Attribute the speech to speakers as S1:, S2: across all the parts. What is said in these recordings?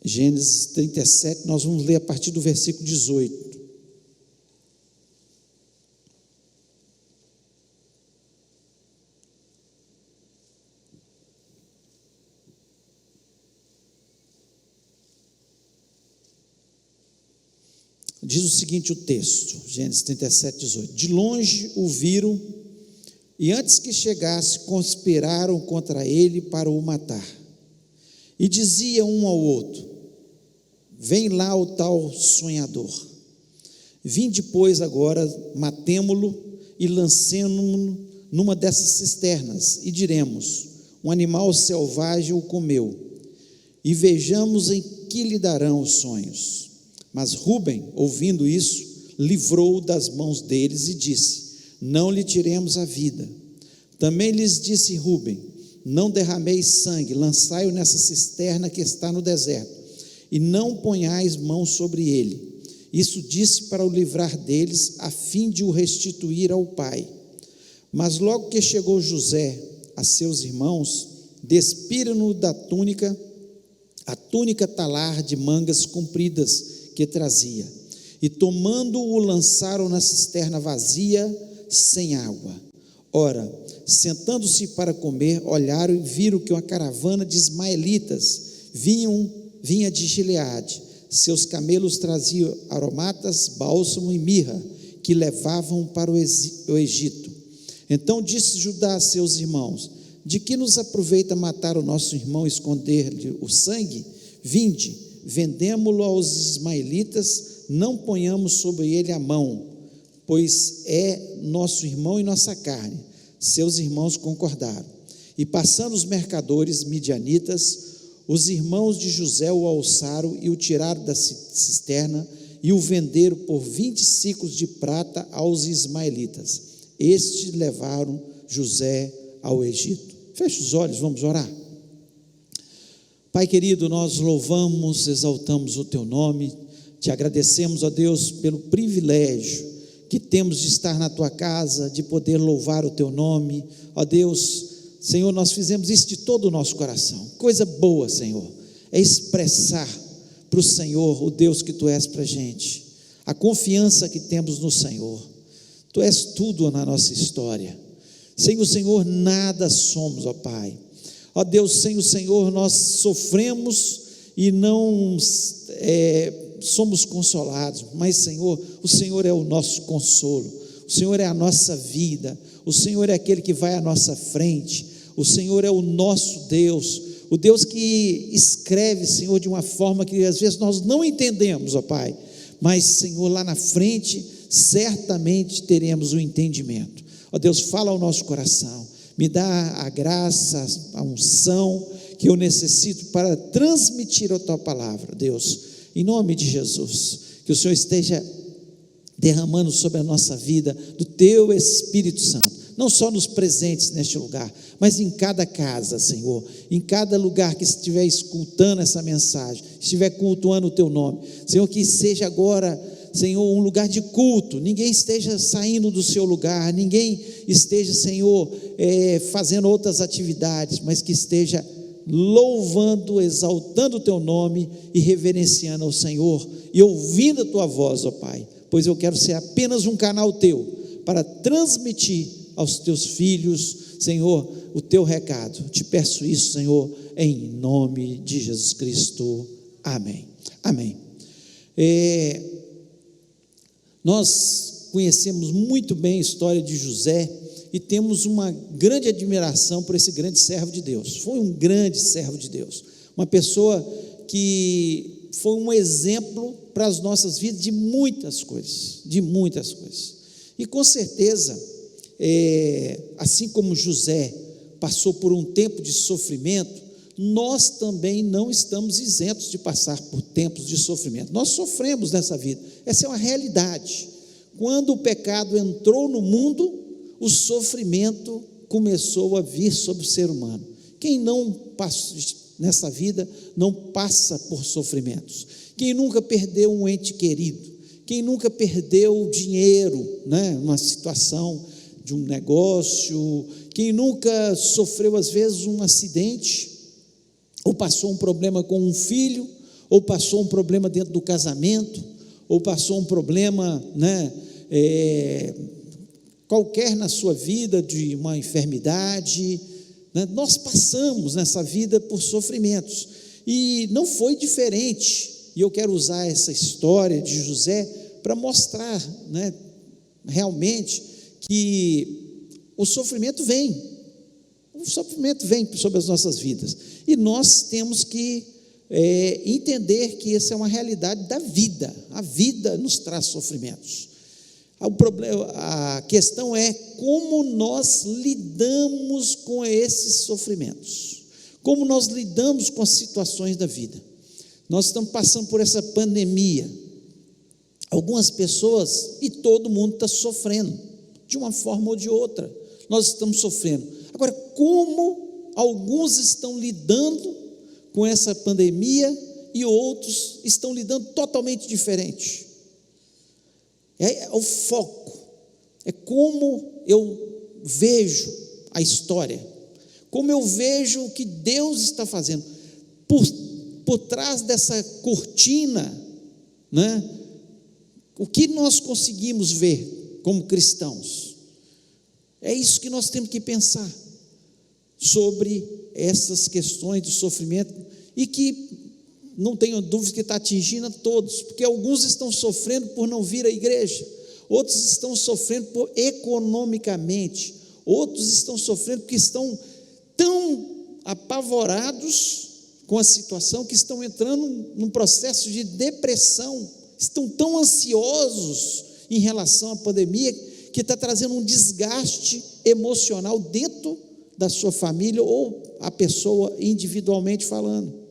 S1: Gênesis 37, nós vamos ler a partir do versículo 18. Diz o seguinte o texto, Gênesis 37, 18: De longe o viram, e antes que chegasse, conspiraram contra ele para o matar. E dizia um ao outro: Vem lá o tal sonhador. Vinde, pois, agora, matemo-lo e lancemo-lo numa dessas cisternas, e diremos: Um animal selvagem o comeu, e vejamos em que lhe darão os sonhos. Mas Rúben, ouvindo isso, livrou-o das mãos deles e disse: Não lhe tiremos a vida. Também lhes disse Rúben: Não derrameis sangue, lançai-o nessa cisterna que está no deserto, e não ponhais mão sobre ele. Isso disse para o livrar deles, a fim de o restituir ao pai. Mas logo que chegou José a seus irmãos, despiram-no da túnica, a túnica talar de mangas compridas que trazia, e tomando-o lançaram na cisterna vazia, sem água. Ora, sentando-se para comer, olharam e viram que uma caravana de ismaelitas vinha de Gileade. Seus camelos traziam aromatas, bálsamo e mirra, que levavam para o Egito. Então disse Judá a seus irmãos: De que nos aproveita matar o nosso irmão e esconder-lhe o sangue? Vinde, vendemo-lo aos ismaelitas, não ponhamos sobre ele a mão, pois é nosso irmão e nossa carne. Seus irmãos concordaram. E passando os mercadores midianitas, os irmãos de José o alçaram e o tiraram da cisterna e o venderam por 20 siclos de prata aos ismaelitas. Estes levaram José ao Egito. Feche os olhos, vamos orar. Pai querido, nós louvamos, exaltamos o Teu nome, te agradecemos, ó Deus, pelo privilégio que temos de estar na Tua casa, de poder louvar o Teu nome. Ó Deus, Senhor, nós fizemos isso de todo o nosso coração. Coisa boa, Senhor, é expressar para o Senhor o Deus que Tu és para a gente, a confiança que temos no Senhor. Tu és tudo na nossa história. Sem o Senhor nada somos, ó Pai. Ó Deus, sem o Senhor nós sofremos e não somos consolados, mas Senhor, o Senhor é o nosso consolo, o Senhor é a nossa vida, o Senhor é aquele que vai à nossa frente, o Senhor é o nosso Deus, o Deus que escreve, Senhor, de uma forma que às vezes nós não entendemos, ó Pai, mas Senhor, lá na frente, certamente teremos o entendimento. Ó Deus, fala ao nosso coração, me dá a graça, a unção que eu necessito para transmitir a Tua palavra, Deus, em nome de Jesus, que o Senhor esteja derramando sobre a nossa vida do Teu Espírito Santo, não só nos presentes neste lugar, mas em cada casa, Senhor, em cada lugar que estiver escutando essa mensagem, estiver cultuando o Teu nome, Senhor, que seja agora, Senhor, um lugar de culto, ninguém esteja saindo do seu lugar, ninguém esteja, Senhor, fazendo outras atividades, mas que esteja louvando, exaltando o Teu nome e reverenciando ao Senhor e ouvindo a Tua voz, ó Pai, pois eu quero ser apenas um canal Teu para transmitir aos Teus filhos, Senhor, o Teu recado. Te peço isso, Senhor, em nome de Jesus Cristo, amém, amém. Nós conhecemos muito bem a história de José e temos uma grande admiração por esse grande servo de Deus. Foi um grande servo de Deus, uma pessoa que foi um exemplo para as nossas vidas de muitas coisas, e com certeza, assim como José passou por um tempo de sofrimento, nós também não estamos isentos de passar por tempos de sofrimento. Nós sofremos nessa vida, essa é uma realidade. Quando o pecado entrou no mundo, o sofrimento começou a vir sobre o ser humano. Quem não passa nessa vida não passa por sofrimentos. Quem nunca perdeu um ente querido, quem nunca perdeu dinheiro, numa situação de um negócio, quem nunca sofreu às vezes um acidente, ou passou um problema com um filho, ou passou um problema dentro do casamento, ou passou um problema, qualquer na sua vida, de uma enfermidade, nós passamos nessa vida por sofrimentos, e não foi diferente, e eu quero usar essa história de José para mostrar, realmente, que o sofrimento vem sobre as nossas vidas, e nós temos que entender que essa é uma realidade da vida. A vida nos traz sofrimentos. A questão é como nós lidamos com esses sofrimentos, como nós lidamos com as situações da vida. Nós estamos passando por essa pandemia, algumas pessoas, e todo mundo está sofrendo, de uma forma ou de outra, nós estamos sofrendo. Agora, como alguns estão lidando com essa pandemia e outros estão lidando totalmente diferente? É o foco, é como eu vejo a história, como eu vejo o que Deus está fazendo, por trás dessa cortina, o que nós conseguimos ver como cristãos, é isso que nós temos que pensar, sobre essas questões do sofrimento, e que não tenho dúvida que está atingindo a todos, porque alguns estão sofrendo por não vir à igreja, outros estão sofrendo economicamente, outros estão sofrendo porque estão tão apavorados com a situação, que estão entrando num processo de depressão, estão tão ansiosos em relação à pandemia, que está trazendo um desgaste emocional dentro da sua família, ou a pessoa individualmente falando.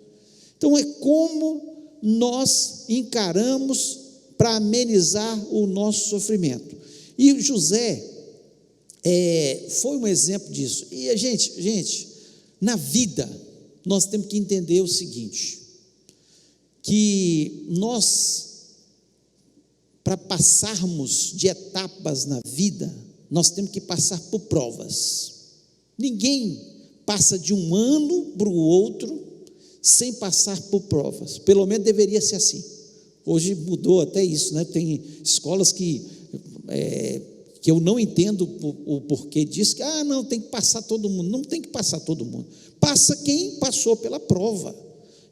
S1: Então, é como nós encaramos para amenizar o nosso sofrimento. E José foi um exemplo disso. E a gente, na vida, nós temos que entender o seguinte, que nós, para passarmos de etapas na vida, nós temos que passar por provas. Ninguém passa de um ano para o outro sem passar por provas, pelo menos deveria ser assim. Hoje mudou até isso, tem escolas que eu não entendo o porquê disso, que não, tem que passar todo mundo. Não tem que passar todo mundo, passa quem passou pela prova.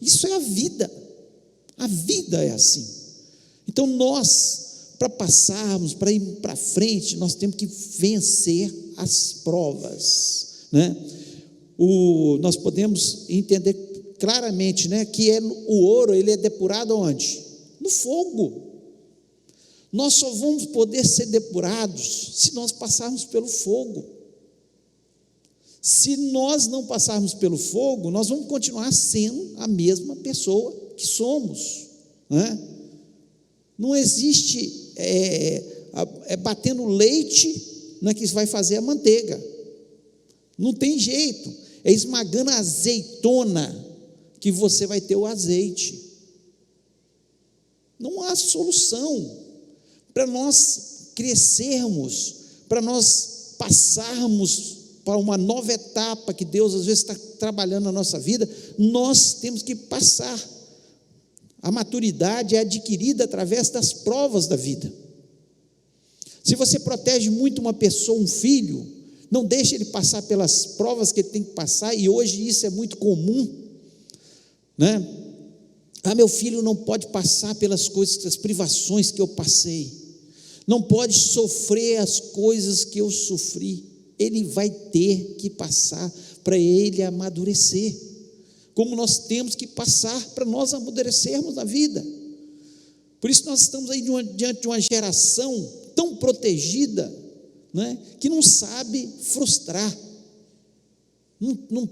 S1: Isso é a vida é assim. Então nós, para passarmos, para ir para frente, nós temos que vencer as provas, nós podemos entender claramente, que o ouro, ele é depurado onde? No fogo. Nós só vamos poder ser depurados se nós passarmos pelo fogo. Se nós não passarmos pelo fogo, nós vamos continuar sendo a mesma pessoa que somos, Não existe batendo leite que vai fazer a manteiga, não tem jeito, é esmagando a azeitona que você vai ter o azeite. Não há solução para nós crescermos, para nós passarmos para uma nova etapa que Deus às vezes está trabalhando na nossa vida. Nós temos que passar. A maturidade é adquirida através das provas da vida. Se você protege muito uma pessoa, um filho, não deixe ele passar pelas provas que ele tem que passar, e hoje isso é muito comum, meu filho não pode passar pelas coisas, as privações que eu passei, não pode sofrer as coisas que eu sofri. Ele vai ter que passar para ele amadurecer, como nós temos que passar para nós amadurecermos na vida. Por isso nós estamos aí diante de uma geração tão protegida, que não sabe frustrar,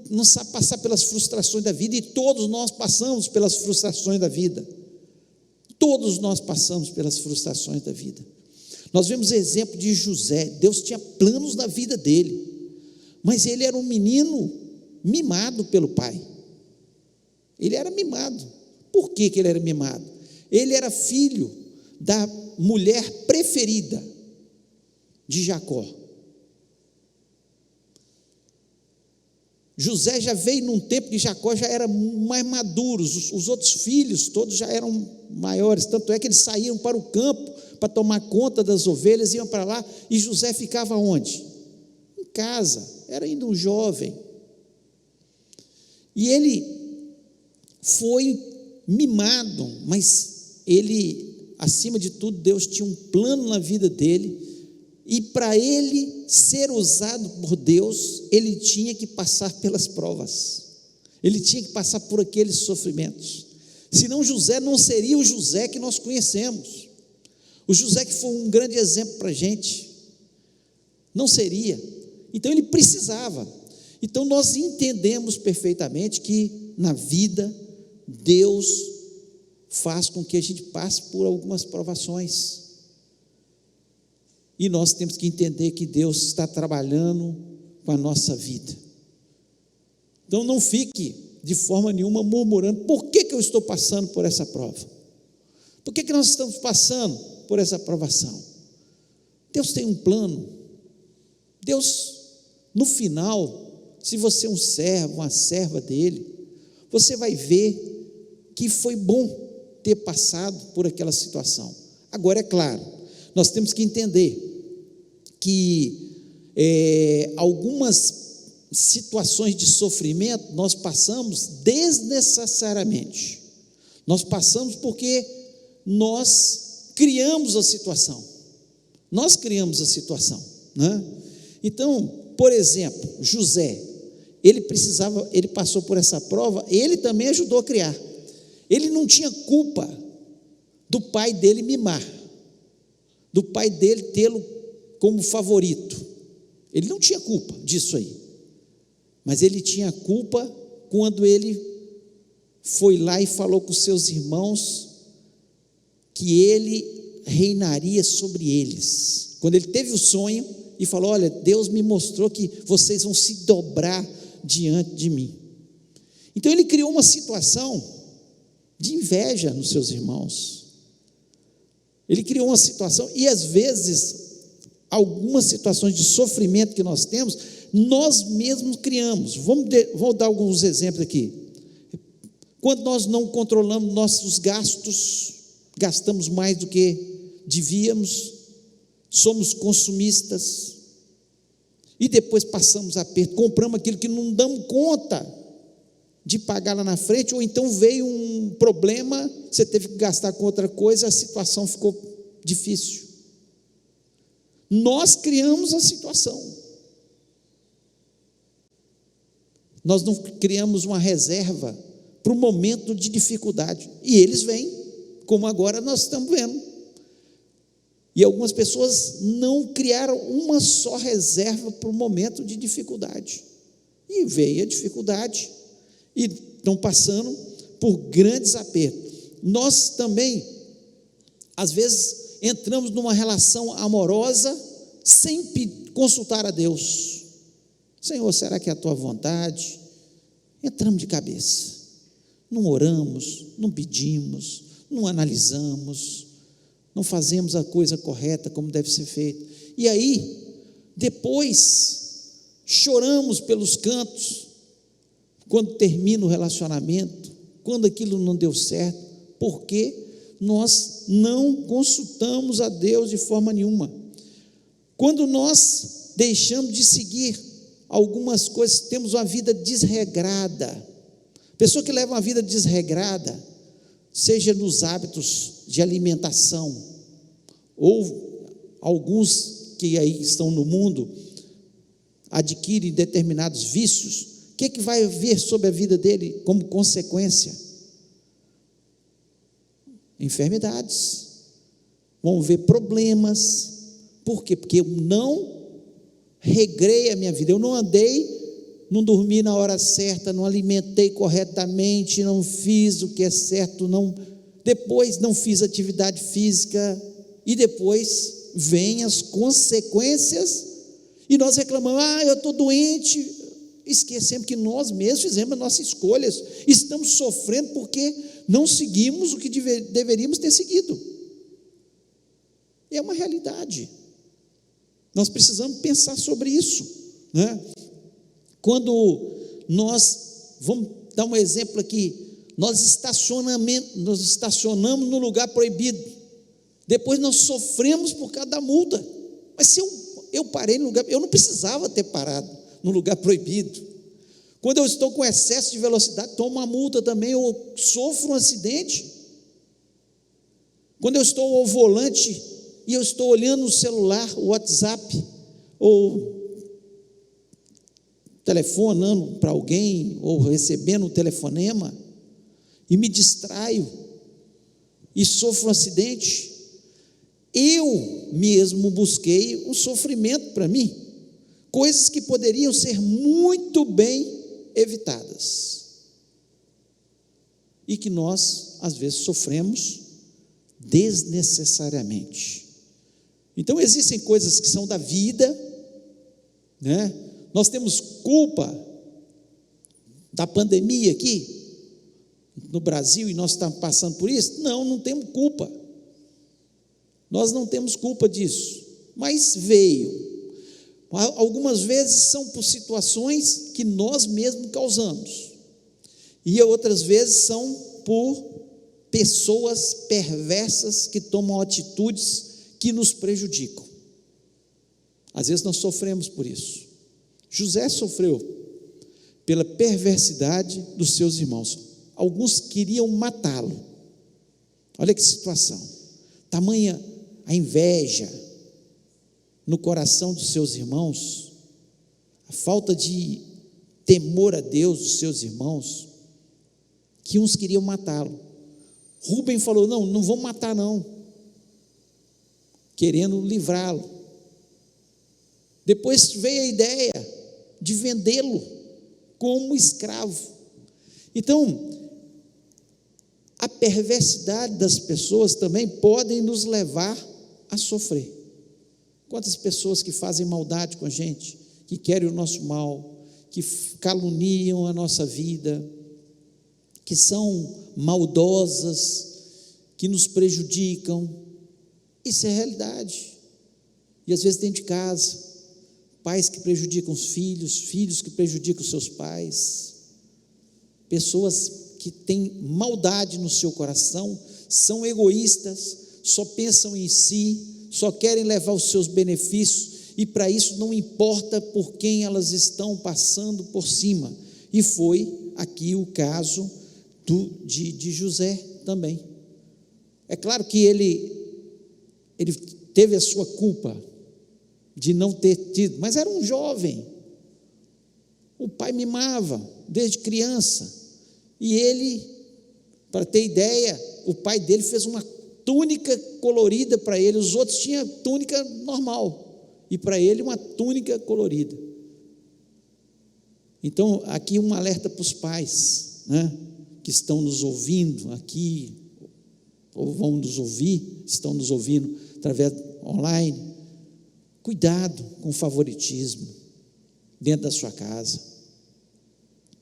S1: não sabe passar pelas frustrações da vida, e todos nós passamos pelas frustrações da vida, todos nós passamos pelas frustrações da vida. Nós vemos o exemplo de José. Deus tinha planos na vida dele, mas ele era um menino mimado pelo pai. Ele era mimado. Por que ele era mimado? Ele era filho da mulher preferida de Jacó. José já veio num tempo que Jacó já era mais maduro, os outros filhos todos já eram maiores, tanto é que eles saíam para o campo para tomar conta das ovelhas, iam para lá, e José ficava onde? Em casa, era ainda um jovem, e ele foi mimado, mas ele, acima de tudo, Deus tinha um plano na vida dele, e para ele ser usado por Deus, ele tinha que passar pelas provas, ele tinha que passar por aqueles sofrimentos, senão José não seria o José que nós conhecemos, o José que foi um grande exemplo para a gente, não seria. Então ele precisava. Então nós entendemos perfeitamente que na vida Deus faz com que a gente passe por algumas provações, e nós temos que entender que Deus está trabalhando com a nossa vida. Então não fique de forma nenhuma murmurando: por que eu estou passando por essa prova? Por que nós estamos passando por essa provação? Deus tem um plano. Deus, no final, se você é um servo, uma serva dele, você vai ver que foi bom ter passado por aquela situação. Agora, é claro, nós temos que entender que algumas situações de sofrimento nós passamos desnecessariamente. Nós passamos porque nós criamos a situação. Nós criamos a situação, né? Então, por exemplo, José, ele passou por essa prova, ele também ajudou a criar. Ele não tinha culpa do pai dele mimar, do pai dele tê-lo como favorito. Ele não tinha culpa disso aí, mas ele tinha culpa quando ele foi lá e falou com seus irmãos que ele reinaria sobre eles. Quando ele teve o sonho e falou: olha, Deus me mostrou que vocês vão se dobrar diante de mim. Então ele criou uma situação de inveja nos seus irmãos. Ele criou uma situação, e às vezes, algumas situações de sofrimento que nós temos, nós mesmos criamos. Vou dar alguns exemplos aqui. Quando nós não controlamos nossos gastos, gastamos mais do que devíamos, somos consumistas, e depois passamos aperto, compramos aquilo que não damos conta de pagar lá na frente, ou então veio um problema, você teve que gastar com outra coisa, a situação ficou difícil. Nós criamos a situação, nós não criamos uma reserva para o momento de dificuldade, e eles vêm, como agora nós estamos vendo, e algumas pessoas não criaram uma só reserva para o momento de dificuldade, e veio a dificuldade, e estão passando por grandes apertos. Nós também, às vezes, entramos numa relação amorosa sem consultar a Deus. Senhor, será que é a tua vontade? Entramos de cabeça, não oramos, não pedimos, não analisamos, não fazemos a coisa correta como deve ser feita, e aí depois choramos pelos cantos quando termina o relacionamento, quando aquilo não deu certo, porque nós não consultamos a Deus de forma nenhuma. Quando nós deixamos de seguir algumas coisas, temos uma vida desregrada. Pessoa que leva uma vida desregrada, seja nos hábitos de alimentação, ou alguns que aí estão no mundo adquirem determinados vícios, o que vai haver sobre a vida dele como consequência? Enfermidades, vão ver problemas. Por quê? Porque eu não regrei a minha vida, eu não andei, não dormi na hora certa, não alimentei corretamente, não fiz o que é certo, depois não fiz atividade física, e depois vêm as consequências, e nós reclamamos: eu estou doente. Esquecemos que nós mesmos fizemos as nossas escolhas, estamos sofrendo porque não seguimos o que deveríamos ter seguido. É uma realidade, nós precisamos pensar sobre isso, né? Quando vamos dar um exemplo aqui, nós estacionamos no lugar proibido, depois nós sofremos por causa da multa, mas se eu parei no lugar, eu não precisava ter parado no lugar proibido. Quando eu estou com excesso de velocidade, tomo uma multa também, eu sofro um acidente. Quando eu estou ao volante e eu estou olhando o celular, o WhatsApp, ou telefonando para alguém, ou recebendo um telefonema, e me distraio, e sofro um acidente, eu mesmo busquei um sofrimento para mim, coisas que poderiam ser muito bem evitadas, e que nós, às vezes, sofremos desnecessariamente. Então, existem coisas que são da vida, né? Nós temos culpa da pandemia aqui, no Brasil, e nós estamos passando por isso? Não temos culpa, nós não temos culpa disso, mas veio. Algumas vezes são por situações que nós mesmos causamos, e outras vezes são por pessoas perversas que tomam atitudes que nos prejudicam. Às vezes nós sofremos por isso. José sofreu pela perversidade dos seus irmãos. Alguns queriam matá-lo. Olha que situação, tamanha a inveja no coração dos seus irmãos, a falta de temor a Deus dos seus irmãos, que uns queriam matá-lo. Rúben falou: não vão matar não, querendo livrá-lo. Depois veio a ideia de vendê-lo como escravo. Então, a perversidade das pessoas também podem nos levar a sofrer. Quantas pessoas que fazem maldade com a gente, que querem o nosso mal, que caluniam a nossa vida, que são maldosas, que nos prejudicam. Isso é realidade. E às vezes dentro de casa, pais que prejudicam os filhos, filhos que prejudicam os seus pais, pessoas que têm maldade no seu coração, são egoístas, só pensam em si, só querem levar os seus benefícios, e para isso não importa por quem elas estão passando por cima. E foi aqui o caso de José também. É claro que ele teve a sua culpa de não ter tido, mas era um jovem, o pai mimava desde criança, e ele, para ter ideia, o pai dele fez uma túnica colorida para ele, os outros tinham túnica normal, e para ele uma túnica colorida. Então, aqui um alerta para os pais, né, que estão nos ouvindo aqui, ou vão nos ouvir, estão nos ouvindo através online. Cuidado com o favoritismo dentro da sua casa.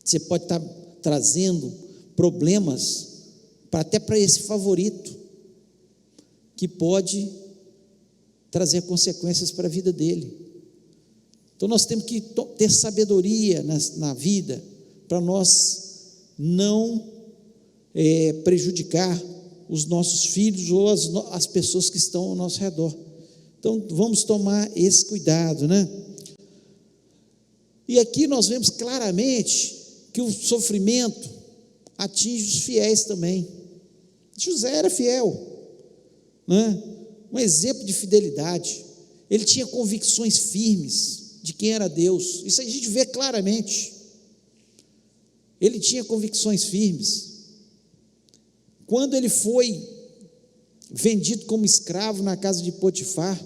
S1: Você pode estar trazendo problemas até para esse favorito, que pode trazer consequências para a vida dele. Então nós temos que ter sabedoria na vida, para nós não prejudicar os nossos filhos ou as pessoas que estão ao nosso redor. Então vamos tomar esse cuidado, né? E aqui nós vemos claramente que o sofrimento atinge os fiéis também. José era fiel, né? Um exemplo de fidelidade. Ele tinha convicções firmes de quem era Deus. Isso a gente vê claramente. Ele tinha convicções firmes. Quando ele foi vendido como escravo na casa de Potifar,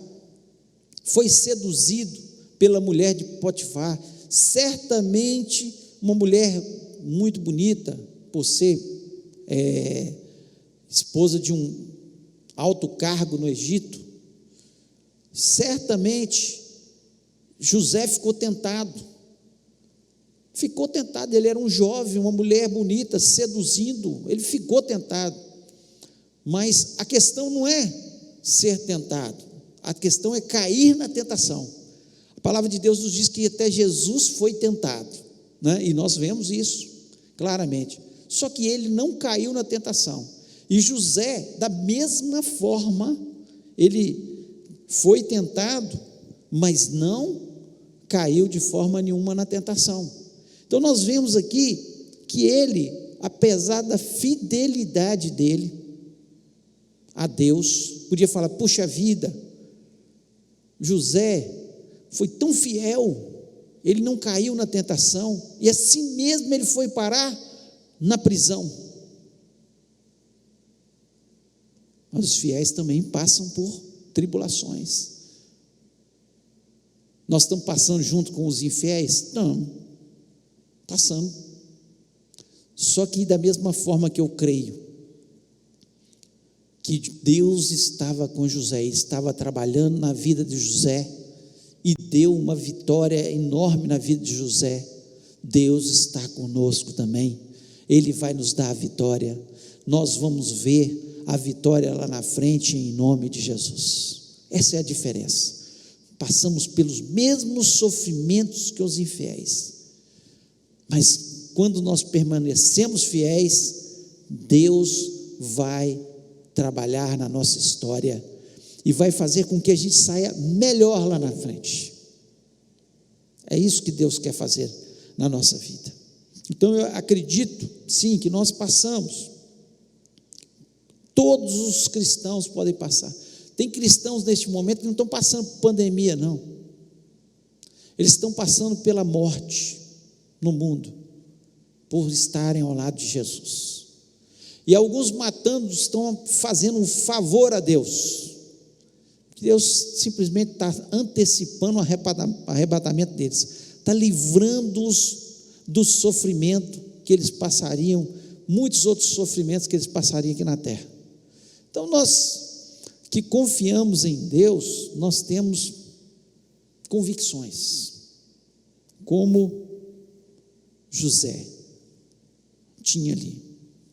S1: foi seduzido pela mulher de Potifar, certamente uma mulher muito bonita, por ser esposa de um alto cargo no Egito. Certamente José ficou tentado, ele era um jovem, uma mulher bonita, seduzindo, ele ficou tentado, mas a questão não é ser tentado, a questão é cair na tentação. A palavra de Deus nos diz que até Jesus foi tentado, né? E nós vemos isso claramente. Só que ele não caiu na tentação. E José, da mesma forma, ele foi tentado, mas não caiu de forma nenhuma na tentação. Então nós vemos aqui que ele, apesar da fidelidade dele a Deus, podia falar: puxa vida, José foi tão fiel, ele não caiu na tentação, e assim mesmo ele foi parar na prisão. Mas os fiéis também passam por tribulações. Nós estamos passando junto com os infiéis? Não, passando. Só que da mesma forma que eu creio que Deus estava com José, estava trabalhando na vida de José e deu uma vitória enorme na vida de José, Deus está conosco também. Ele vai nos dar a vitória. Nós vamos ver a vitória lá na frente em nome de Jesus. Essa é a diferença. Passamos pelos mesmos sofrimentos que os infiéis, mas quando nós permanecemos fiéis, Deus vai trabalhar na nossa história e vai fazer com que a gente saia melhor lá na frente. É isso que Deus quer fazer na nossa vida. Então eu acredito sim que nós passamos, todos os cristãos podem passar. Tem cristãos neste momento que não estão passando por pandemia, não, eles estão passando pela morte no mundo, por estarem ao lado de Jesus, e alguns matando estão fazendo um favor a Deus. Deus simplesmente está antecipando o arrebatamento deles, está livrando-os do sofrimento que eles passariam, muitos outros sofrimentos que eles passariam aqui na terra. Então nós que confiamos em Deus, nós temos convicções, como José tinha ali.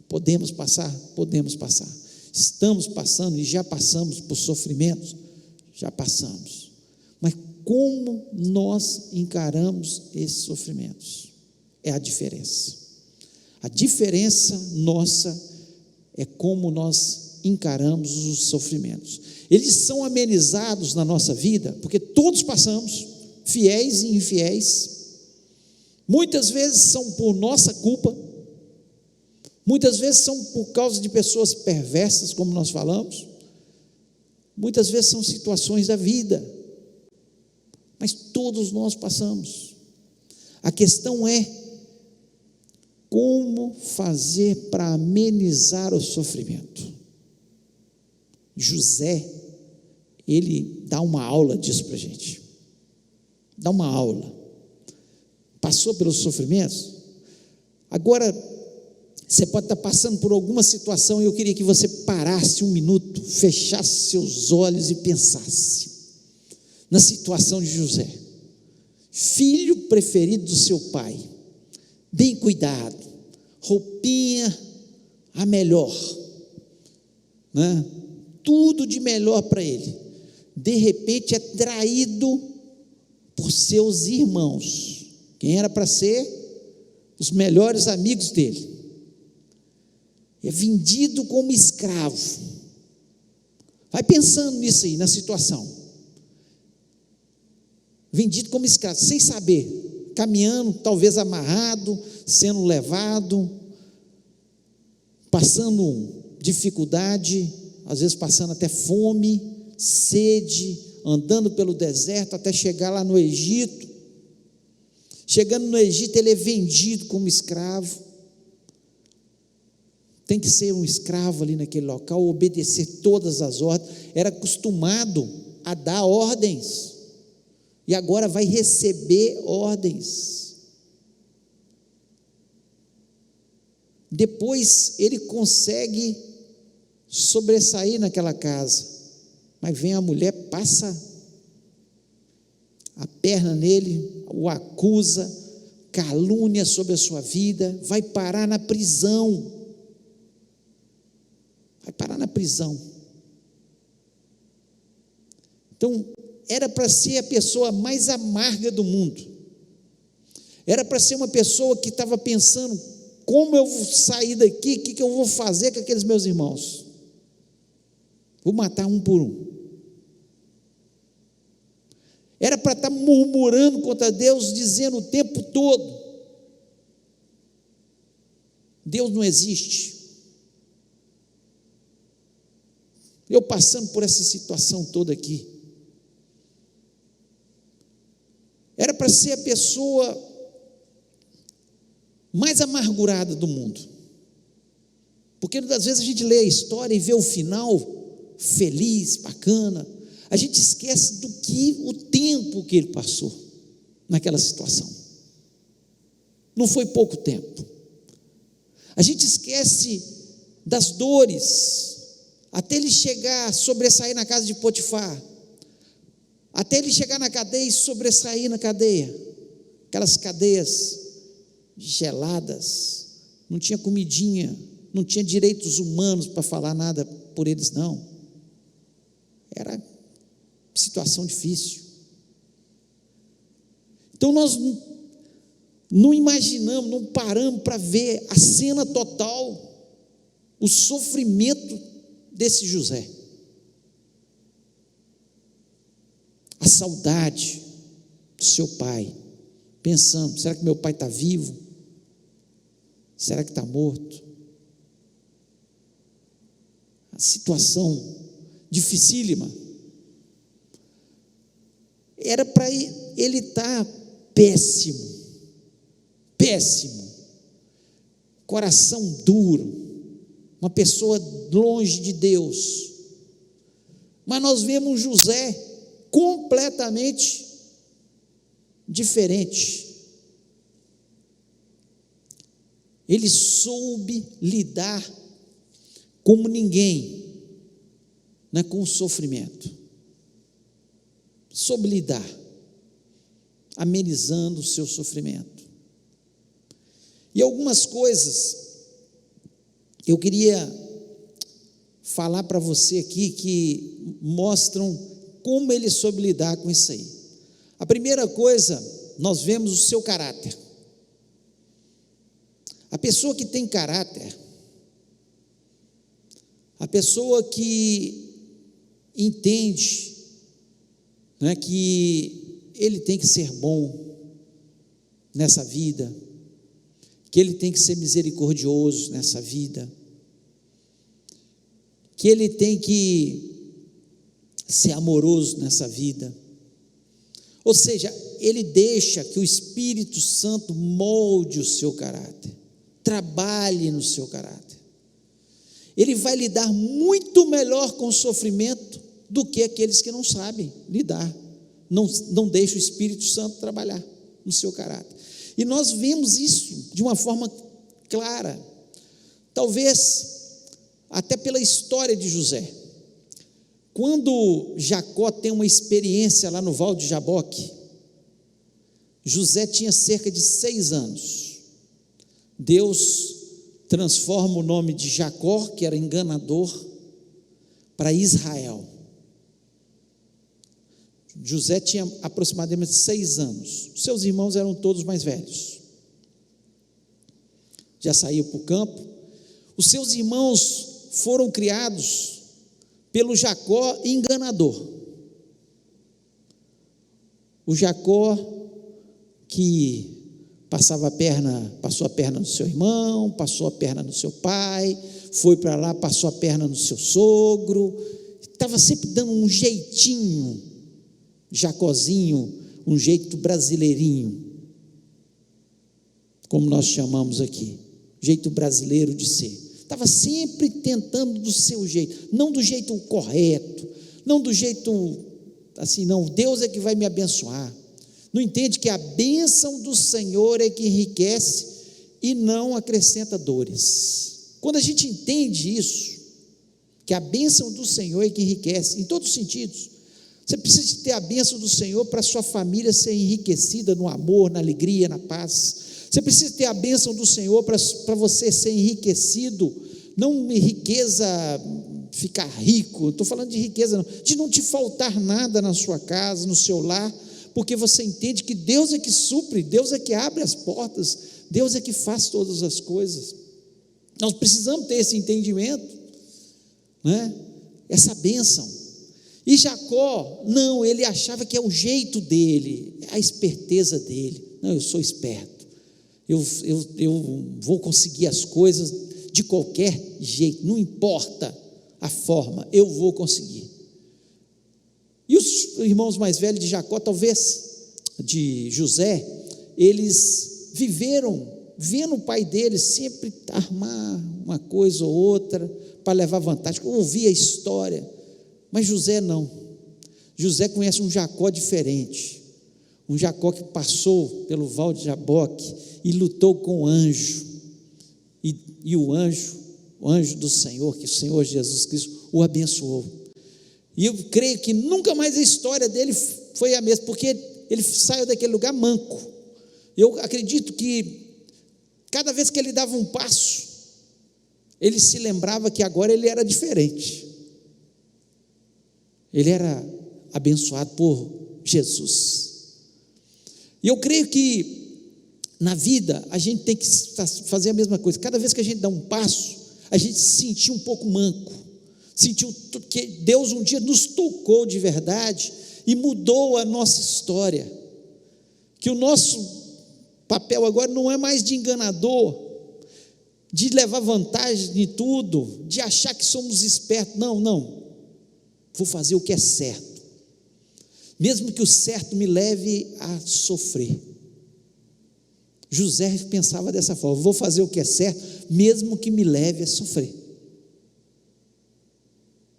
S1: Podemos passar? Podemos passar. Estamos passando e já passamos por sofrimentos, já passamos. Mas como nós encaramos esses sofrimentos? É a diferença. A diferença nossa é como nós encaramos os sofrimentos. Eles são amenizados na nossa vida, porque todos passamos, fiéis e infiéis. Muitas vezes são por nossa culpa, muitas vezes são por causa de pessoas perversas, como nós falamos, muitas vezes são situações da vida, mas todos nós passamos. A questão é como fazer para amenizar o sofrimento. José, ele dá uma aula disso para a gente, dá uma aula, passou pelos sofrimentos. Agora, você pode estar passando por alguma situação, e eu queria que você parasse um minuto, fechasse seus olhos e pensasse na situação de José, filho preferido do seu pai, bem cuidado, roupinha a melhor, né? Tudo de melhor para ele, de repente é traído por seus irmãos, quem era para ser os melhores amigos dele, é vendido como escravo. Vai pensando nisso aí, na situação, vendido como escravo, sem saber, caminhando, talvez amarrado, sendo levado, passando dificuldade, às vezes passando até fome, sede, andando pelo deserto até chegar lá no Egito. Chegando no Egito, ele é vendido como escravo. Tem que ser um escravo ali naquele local, obedecer todas as ordens. Era acostumado a dar ordens, e agora vai receber ordens. Depois ele consegue sobressair naquela casa, mas vem a mulher, passa a perna nele, o acusa, calúnia sobre a sua vida, vai parar na prisão. Vai parar na prisão. Então, era para ser a pessoa mais amarga do mundo, Era para ser uma pessoa que estava pensando: como eu vou sair daqui, o que eu vou fazer com aqueles meus irmãos? Vou matar um por um. Era para estar murmurando contra Deus, dizendo o tempo todo: Deus não existe. Eu passando por essa situação toda aqui. Era para ser a pessoa mais amargurada do mundo, porque às vezes a gente lê a história e vê o final feliz, bacana, a gente esquece o tempo que ele passou naquela situação. Não foi pouco tempo. A gente esquece das dores, até ele chegar, sobressair na casa de Potifar, até ele chegar na cadeia e sobressair na cadeia, aquelas cadeias geladas, não tinha comidinha, não tinha direitos humanos para falar nada por eles, não. Era situação difícil. Então nós não imaginamos, não paramos para ver a cena total, o sofrimento desse José, a saudade do seu pai, pensando: será que meu pai está vivo? Será que está morto? A situação dificílima. Era para ele estar péssimo, coração duro, uma pessoa longe de Deus. Mas nós vemos José completamente diferente. Ele soube lidar como ninguém, né, com o sofrimento. Soube lidar, amenizando o seu sofrimento. E algumas coisas eu queria falar para você aqui que mostram como ele soube lidar com isso aí. A primeira coisa, nós vemos o seu caráter. A pessoa que tem caráter, a pessoa que entende, né, que ele tem que ser bom nessa vida, que ele tem que ser misericordioso nessa vida, que ele tem que ser amoroso nessa vida. Ou seja, ele deixa que o Espírito Santo molde o seu caráter, trabalhe no seu caráter. Ele vai lidar muito melhor com o sofrimento do que aqueles que não sabem lidar, não deixa o Espírito Santo trabalhar no seu caráter. E nós vemos isso de uma forma clara, talvez até pela história de José. Quando Jacó tem uma experiência lá no Val de Jaboque, José tinha cerca de 6 anos. Deus transforma o nome de Jacó, que era enganador, para Israel. José tinha aproximadamente 6 anos. Os seus irmãos eram todos mais velhos. Já saiu para o campo. Os seus irmãos foram criados pelo Jacó enganador. O Jacó que passou a perna no seu irmão, passou a perna no seu pai, foi para lá, passou a perna no seu sogro, estava sempre dando um jeitinho, Jacózinho, um jeito brasileirinho, como nós chamamos aqui, jeito brasileiro de ser. Estava sempre tentando do seu jeito, não do jeito correto, não do jeito assim, não, Deus é que vai me abençoar. Não entende que a bênção do Senhor é que enriquece e não acrescenta dores. Quando a gente entende isso, que a bênção do Senhor é que enriquece, em todos os sentidos, você precisa ter a bênção do Senhor para a sua família ser enriquecida no amor, na alegria, na paz. Você precisa ter a bênção do Senhor para você ser enriquecido, não em riqueza, ficar rico, estou falando de riqueza, não, de não te faltar nada na sua casa, no seu lar, porque você entende que Deus é que supre, Deus é que abre as portas, Deus é que faz todas as coisas. Nós precisamos ter esse entendimento, né? Essa bênção. E Jacó, não, ele achava que é o jeito dele, a esperteza dele. Não, eu sou esperto, eu vou conseguir as coisas de qualquer jeito, não importa a forma, eu vou conseguir. E os irmãos mais velhos de Jacó, talvez de José, eles viveram vendo o pai deles sempre armar uma coisa ou outra para levar vantagem, ouvia a história, mas José não. José conhece um Jacó diferente, um Jacó que passou pelo Val de Jaboque e lutou com o anjo, e o anjo do Senhor, que o Senhor Jesus Cristo o abençoou. E eu creio que nunca mais a história dele foi a mesma, porque ele saiu daquele lugar manco. Eu acredito que cada vez que ele dava um passo, ele se lembrava que agora ele era diferente, ele era abençoado por Jesus. E eu creio que na vida a gente tem que fazer a mesma coisa. Cada vez que a gente dá um passo, a gente se sentiu um pouco manco, sentiu que Deus um dia nos tocou de verdade e mudou a nossa história, que o nosso papel agora não é mais de enganador, de levar vantagem de tudo, de achar que somos espertos. Não, vou fazer o que é certo, mesmo que o certo me leve a sofrer. José pensava dessa forma: vou fazer o que é certo, mesmo que me leve a sofrer.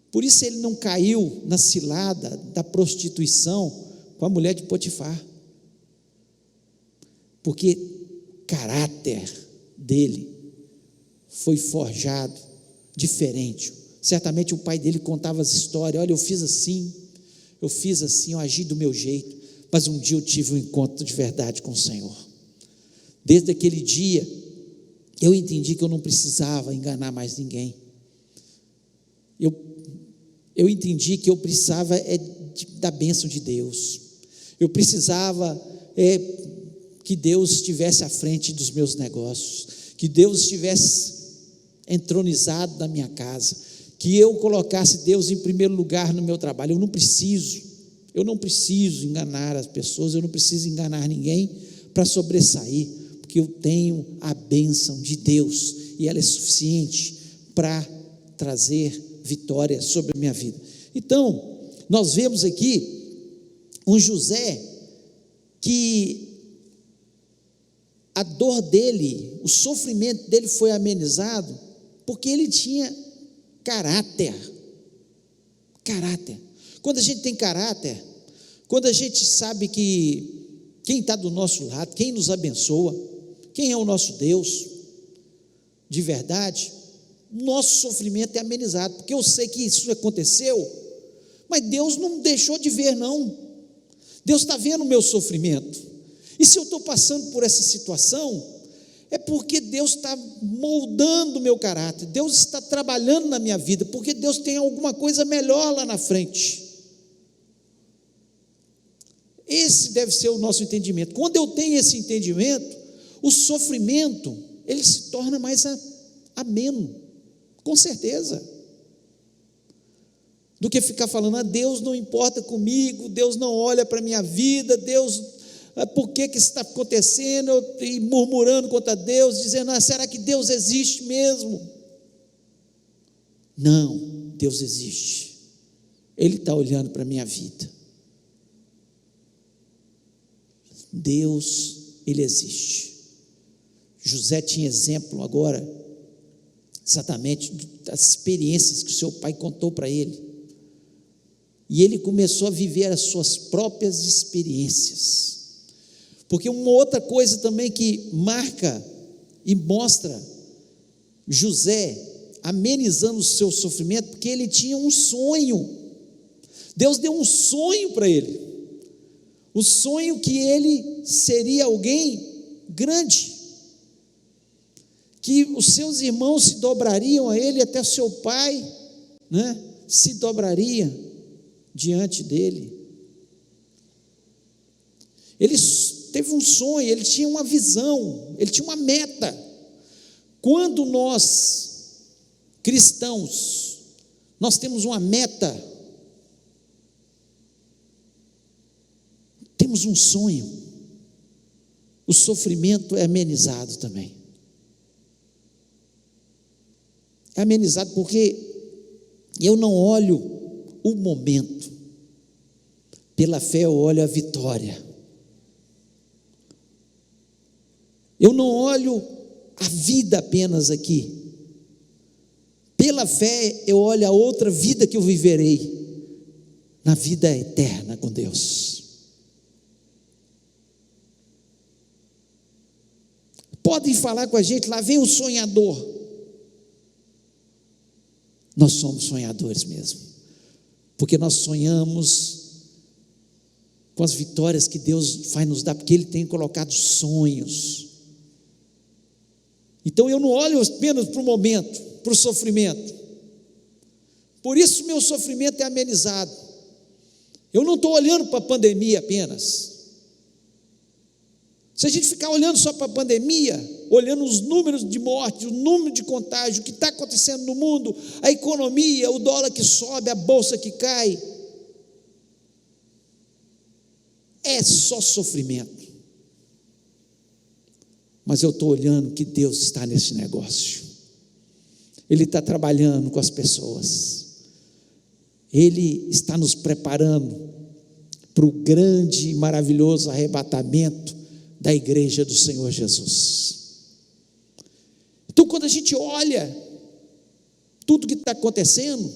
S1: Por isso ele não caiu na cilada da prostituição com a mulher de Potifar, porque o caráter dele foi forjado diferente. Certamente o pai dele contava as histórias: olha, eu fiz assim, eu agi do meu jeito, mas um dia eu tive um encontro de verdade com o Senhor. Desde aquele dia, eu entendi que eu não precisava enganar mais ninguém. Eu entendi que eu precisava da bênção de Deus. Eu precisava que Deus estivesse à frente dos meus negócios, que Deus estivesse entronizado na minha casa, que eu colocasse Deus em primeiro lugar no meu trabalho. Eu não preciso enganar as pessoas, eu não preciso enganar ninguém para sobressair, porque eu tenho a bênção de Deus e ela é suficiente para trazer vitória sobre a minha vida. Então, nós vemos aqui um José que a dor dele, o sofrimento dele foi amenizado porque ele tinha caráter. Quando a gente tem caráter, quando a gente sabe que quem está do nosso lado, quem nos abençoa, quem é o nosso Deus de verdade, nosso sofrimento é amenizado, porque eu sei que isso aconteceu, mas Deus não deixou de ver, não. Deus está vendo o meu sofrimento, e se eu estou passando por essa situação, é porque Deus está moldando o meu caráter, Deus está trabalhando na minha vida, porque Deus tem alguma coisa melhor lá na frente. Esse deve ser o nosso entendimento. Quando eu tenho esse entendimento, o sofrimento, ele se torna mais ameno, com certeza, do que ficar falando: Deus não importa comigo, Deus não olha para a minha vida, Deus, por que isso está acontecendo, e murmurando contra Deus, dizendo: será que Deus existe mesmo? Não, Deus existe, Ele está olhando para a minha vida, Deus, Ele existe. José tinha exemplo agora, exatamente das experiências que o seu pai contou para ele, e ele começou a viver as suas próprias experiências, porque uma outra coisa também que marca e mostra José amenizando o seu sofrimento, porque ele tinha um sonho. Deus deu um sonho para ele, o sonho que ele seria alguém grande, que os seus irmãos se dobrariam a ele, até seu pai, né, se dobraria diante dele. Ele teve um sonho, ele tinha uma visão, ele tinha uma meta. Quando nós, cristãos, nós temos uma meta, temos um sonho, o sofrimento é amenizado também. É amenizado porque eu não olho o momento, pela fé eu olho a vitória. Eu não olho a vida apenas aqui, pela fé eu olho a outra vida que eu viverei, na vida eterna com Deus. Podem falar com a gente, lá vem o sonhador. Nós somos sonhadores mesmo, porque nós sonhamos com as vitórias que Deus vai nos dar, porque Ele tem colocado sonhos. Então eu não olho apenas para o momento, para o sofrimento, por isso meu sofrimento é amenizado. Eu não estou olhando para a pandemia apenas. Se a gente ficar olhando só para a pandemia, olhando os números de morte, o número de contágio, o que está acontecendo no mundo, a economia, o dólar que sobe, a bolsa que cai, é só sofrimento. Mas eu estou olhando que Deus está nesse negócio, Ele está trabalhando com as pessoas, Ele está nos preparando para o grande e maravilhoso arrebatamento da igreja do Senhor Jesus. Então, quando a gente olha tudo que está acontecendo,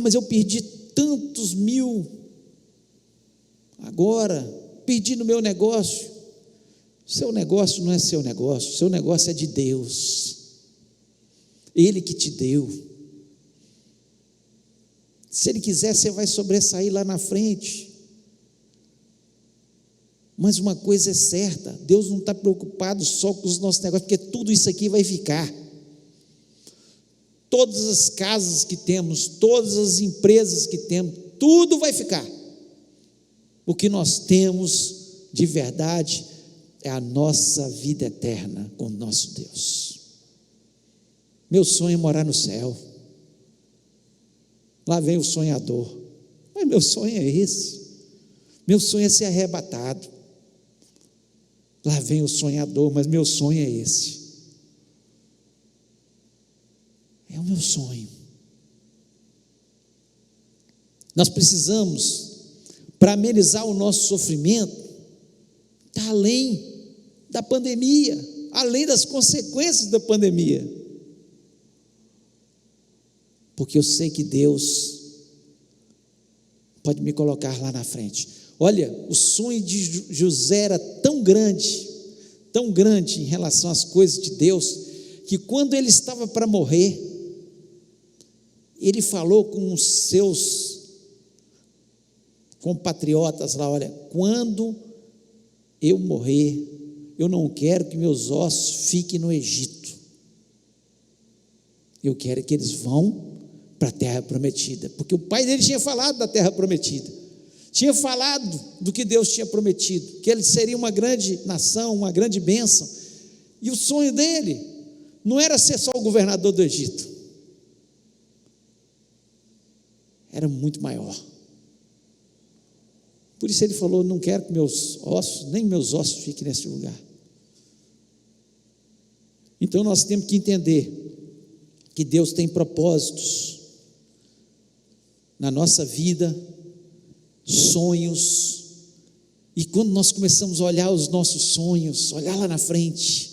S1: mas eu perdi tantos mil agora, perdi no meu negócio. Seu negócio não é seu negócio, seu negócio é de Deus, Ele que te deu. Se Ele quiser, você vai sobressair lá na frente. Mas uma coisa é certa, Deus não está preocupado só com os nossos negócios, porque tudo isso aqui vai ficar. Todas as casas que temos, todas as empresas que temos, tudo vai ficar. O que nós temos de verdade é a nossa vida eterna com o nosso Deus. Meu sonho é morar no céu. Lá vem o sonhador, mas meu sonho é esse. Meu sonho é ser arrebatado. Lá vem o sonhador, mas meu sonho é esse. É o meu sonho. Nós precisamos, para amenizar o nosso sofrimento, estar além da pandemia, além das consequências da pandemia, porque eu sei que Deus pode me colocar lá na frente. Olha, o sonho de José era tão grande em relação às coisas de Deus, que quando ele estava para morrer, ele falou com os seus compatriotas lá: olha, quando eu morrer, eu não quero que meus ossos fiquem no Egito, eu quero que eles vão para a terra prometida, porque o pai dele tinha falado da terra prometida, tinha falado do que Deus tinha prometido, que ele seria uma grande nação, uma grande bênção, e o sonho dele não era ser só o governador do Egito, era muito maior. Por isso ele falou: não quero que nem meus ossos fiquem nesse lugar. Então nós temos que entender que Deus tem propósitos na nossa vida, sonhos, e quando nós começamos a olhar os nossos sonhos, olhar lá na frente,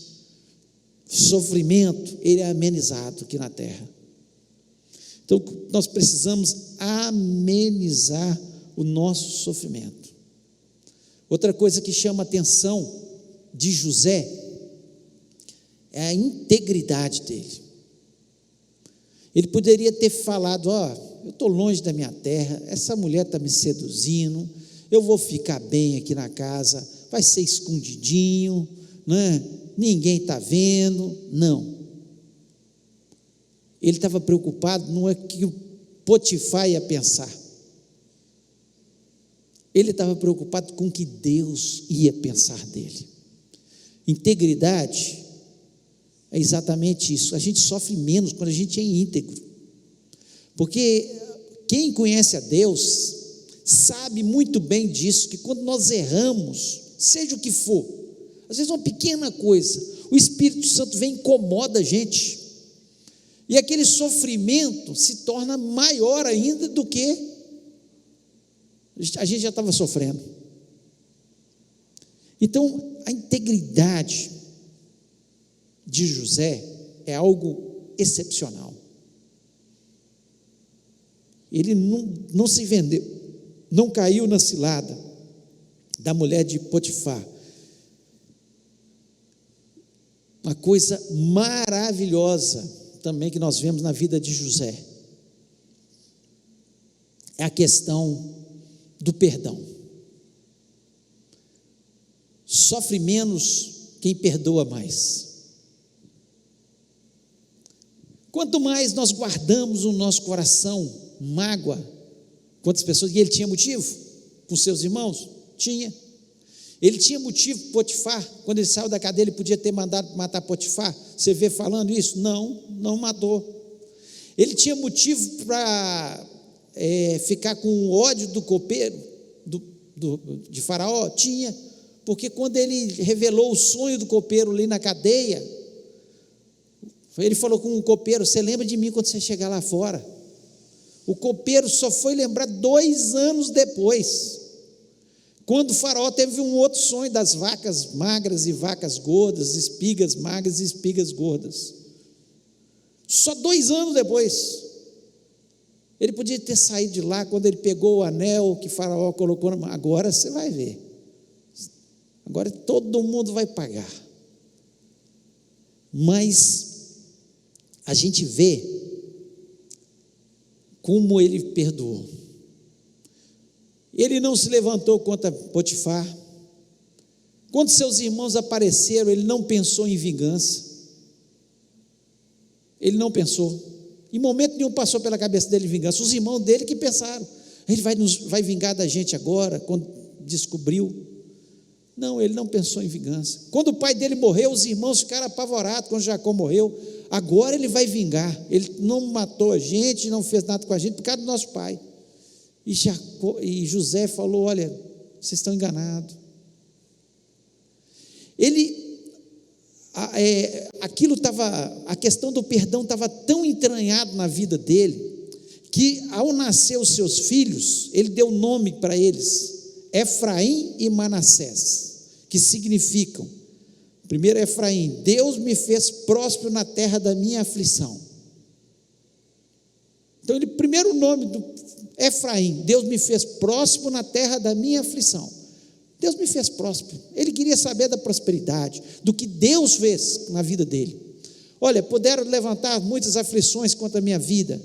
S1: sofrimento, ele é amenizado aqui na terra. Então nós precisamos amenizar o nosso sofrimento. Outra coisa que chama a atenção de José é a integridade dele. Ele poderia ter falado: eu estou longe da minha terra, essa mulher está me seduzindo, eu vou ficar bem aqui na casa, vai ser escondidinho, né? Ninguém está vendo. Não. Ele estava preocupado, não é que o Potifar ia pensar. Ele estava preocupado com o que Deus ia pensar dele. Integridade é exatamente isso. A gente sofre menos quando a gente é íntegro, porque quem conhece a Deus sabe muito bem disso, que quando nós erramos, seja o que for, às vezes uma pequena coisa, o Espírito Santo vem e incomoda a gente, e aquele sofrimento se torna maior ainda do que a gente já estava sofrendo. Então, a integridade de José é algo excepcional. Ele não se vendeu, não caiu na cilada da mulher de Potifar. Uma coisa maravilhosa também que nós vemos na vida de José é a questão do perdão. Sofre menos quem perdoa mais. Quanto mais nós guardamos no nosso coração mágoa, quantas pessoas, e ele tinha motivo com seus irmãos? Tinha. Ele tinha motivo, Potifar, quando ele saiu da cadeia, ele podia ter mandado matar Potifar. Você vê falando isso? Não matou. Ele tinha motivo para ficar com ódio do copeiro, de Faraó? Tinha, porque quando ele revelou o sonho do copeiro ali na cadeia, ele falou com o copeiro: você lembra de mim quando você chegar lá fora? O copeiro só foi lembrar 2 anos depois, quando o Faraó teve um outro sonho das vacas magras e vacas gordas, espigas magras e espigas gordas. Só 2 anos depois. Ele podia ter saído de lá quando ele pegou o anel que Faraó colocou na mão. Agora você vai ver, agora todo mundo vai pagar. Mas a gente vê como ele perdoou. Ele não se levantou contra Potifar. Quando seus irmãos apareceram, ele não pensou em vingança. Ele não pensou. Em momento nenhum passou pela cabeça dele vingança. Os irmãos dele que pensaram: ele vai vingar da gente agora, quando descobriu. Não, ele não pensou em vingança. Quando o pai dele morreu, os irmãos ficaram apavorados. Quando Jacó morreu, agora ele vai vingar. Ele não matou a gente, não fez nada com a gente por causa do nosso pai. E José falou: olha, vocês estão enganados. A questão do perdão estava tão entranhado na vida dele, que ao nascer os seus filhos, ele deu nome para eles, Efraim e Manassés, que significam, primeiro Efraim: Deus me fez próspero na terra da minha aflição. Então, primeiro nome do Efraim: Deus me fez próspero na terra da minha aflição. Deus me fez próspero. Ele queria saber da prosperidade, do que Deus fez na vida dele. Olha, puderam levantar muitas aflições contra a minha vida,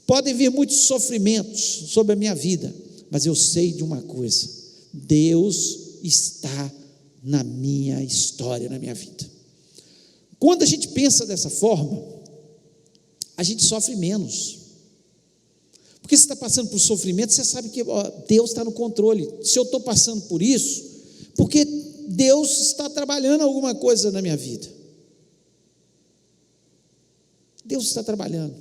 S1: podem vir muitos sofrimentos sobre a minha vida, mas eu sei de uma coisa: Deus está na minha história, na minha vida. Quando a gente pensa dessa forma, a gente sofre menos. Porque você está passando por sofrimento, você sabe que Deus está no controle. Se eu estou passando por isso, porque Deus está trabalhando alguma coisa na minha vida. Deus está trabalhando.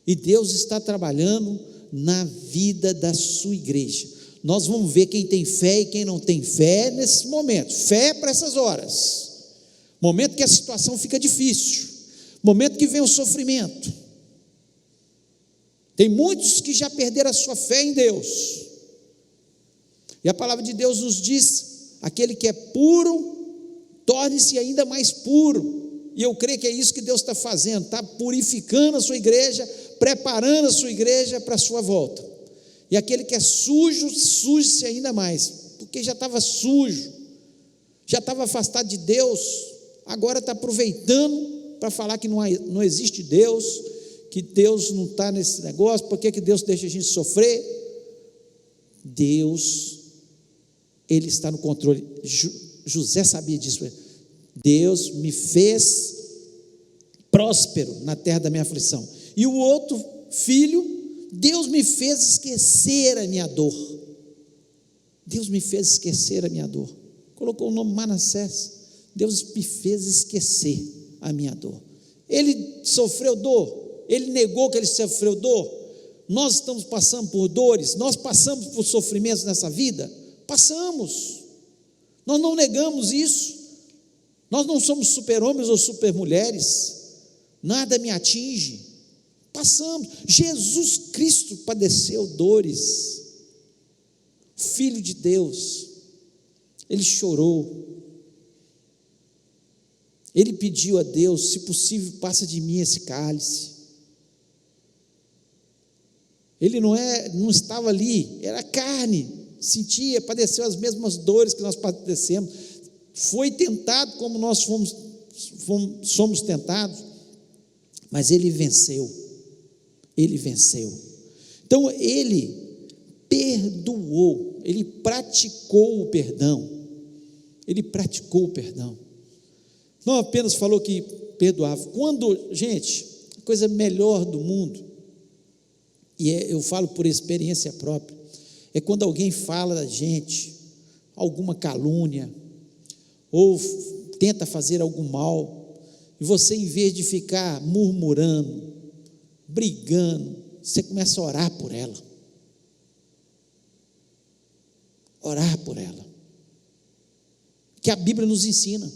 S1: E Deus está trabalhando na vida da sua igreja. Nós vamos ver quem tem fé e quem não tem fé nesse momento. Fé para essas horas. Momento que a situação fica difícil. Momento que vem o sofrimento. Tem muitos que já perderam a sua fé em Deus. E a palavra de Deus nos diz: aquele que é puro, torne-se ainda mais puro. E eu creio que é isso que Deus está fazendo, está purificando a sua igreja, preparando a sua igreja para a sua volta. E aquele que é sujo, suje-se ainda mais, porque já estava sujo, já estava afastado de Deus, agora está aproveitando para falar que não existe Deus, que Deus não está nesse negócio. Por que Deus deixa a gente sofrer? Deus, Ele está no controle. José sabia disso. Deus me fez próspero na terra da minha aflição. E o outro filho: Deus me fez esquecer a minha dor. Deus me fez esquecer a minha dor. Colocou o nome Manassés. Deus me fez esquecer a minha dor. Ele sofreu dor, ele negou que ele sofreu dor. Nós estamos passando por dores, nós passamos por sofrimentos nessa vida, passamos, nós não negamos isso, nós não somos super-homens ou super-mulheres, nada me atinge, passamos. Jesus Cristo padeceu dores, Filho de Deus, ele chorou, ele pediu a Deus: se possível, passa de mim esse cálice. Ele não estava ali, era carne, sentia, padeceu as mesmas dores que nós padecemos, foi tentado como nós somos tentados, mas ele venceu. Então ele perdoou, ele praticou o perdão, não apenas falou que perdoava. Gente, a coisa melhor do mundo, e eu falo por experiência própria, é quando alguém fala da gente, alguma calúnia, ou tenta fazer algum mal, e você, em vez de ficar murmurando, brigando, você começa a orar por ela, que a Bíblia nos ensina.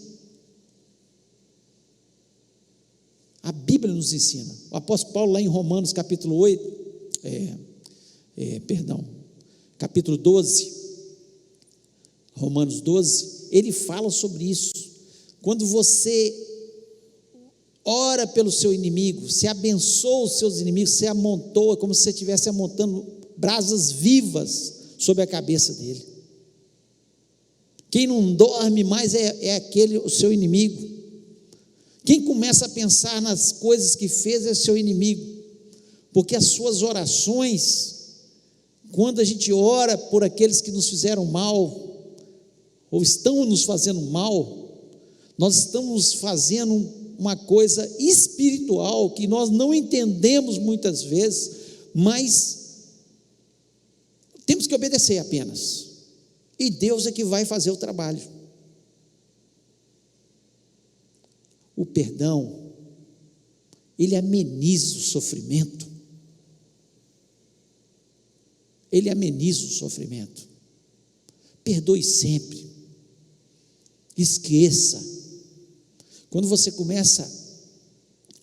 S1: O apóstolo Paulo, lá em Romanos capítulo 12, Romanos 12, ele fala sobre isso. Quando você ora pelo seu inimigo, você abençoa os seus inimigos, você amontoa, como se você estivesse amontando brasas vivas sobre a cabeça dele. Quem não dorme mais é o seu inimigo. Quem começa a pensar nas coisas que fez é seu inimigo, porque as suas orações, quando a gente ora por aqueles que nos fizeram mal, ou estão nos fazendo mal, nós estamos fazendo uma coisa espiritual, que nós não entendemos muitas vezes, mas temos que obedecer apenas, e Deus é que vai fazer o trabalho. O perdão, ele ameniza o sofrimento. Perdoe sempre. Esqueça. Quando você começa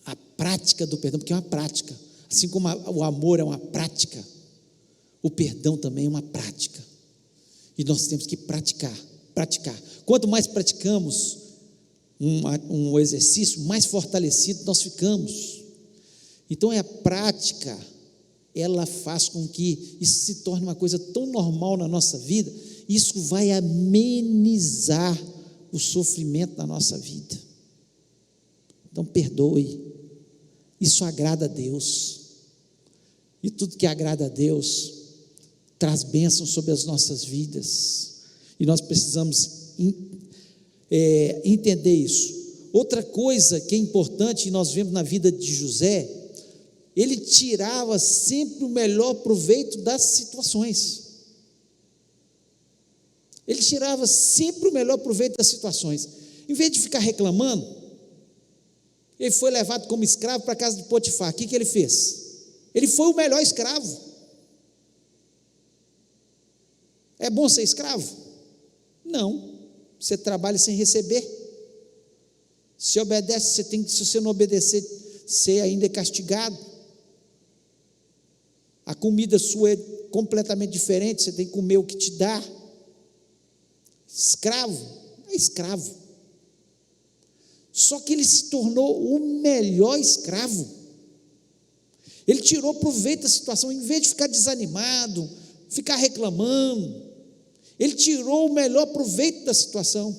S1: a prática do perdão, porque é uma prática, assim como o amor é uma prática, o perdão também é uma prática. E nós temos que praticar. Quanto mais praticamos um exercício, mais fortalecido nós ficamos. Então a prática, ela faz com que isso se torne uma coisa tão normal na nossa vida, isso vai amenizar o sofrimento da nossa vida. Então perdoe, isso agrada a Deus, e tudo que agrada a Deus traz bênção sobre as nossas vidas, e nós precisamos entender isso. Outra coisa que é importante, e nós vemos na vida de José, ele tirava sempre o melhor proveito das situações. Em vez de ficar reclamando, ele foi levado como escravo para a casa de Potifar. O que ele fez? Ele foi o melhor escravo. É bom ser escravo? Não. Você trabalha sem receber. Se obedece, se você não obedecer, você ainda é castigado. A comida sua é completamente diferente, você tem que comer o que te dá. Escravo, é escravo. Só que ele se tornou o melhor escravo. Ele tirou proveito da situação, em vez de ficar desanimado, ficar reclamando, ele tirou o melhor proveito da situação.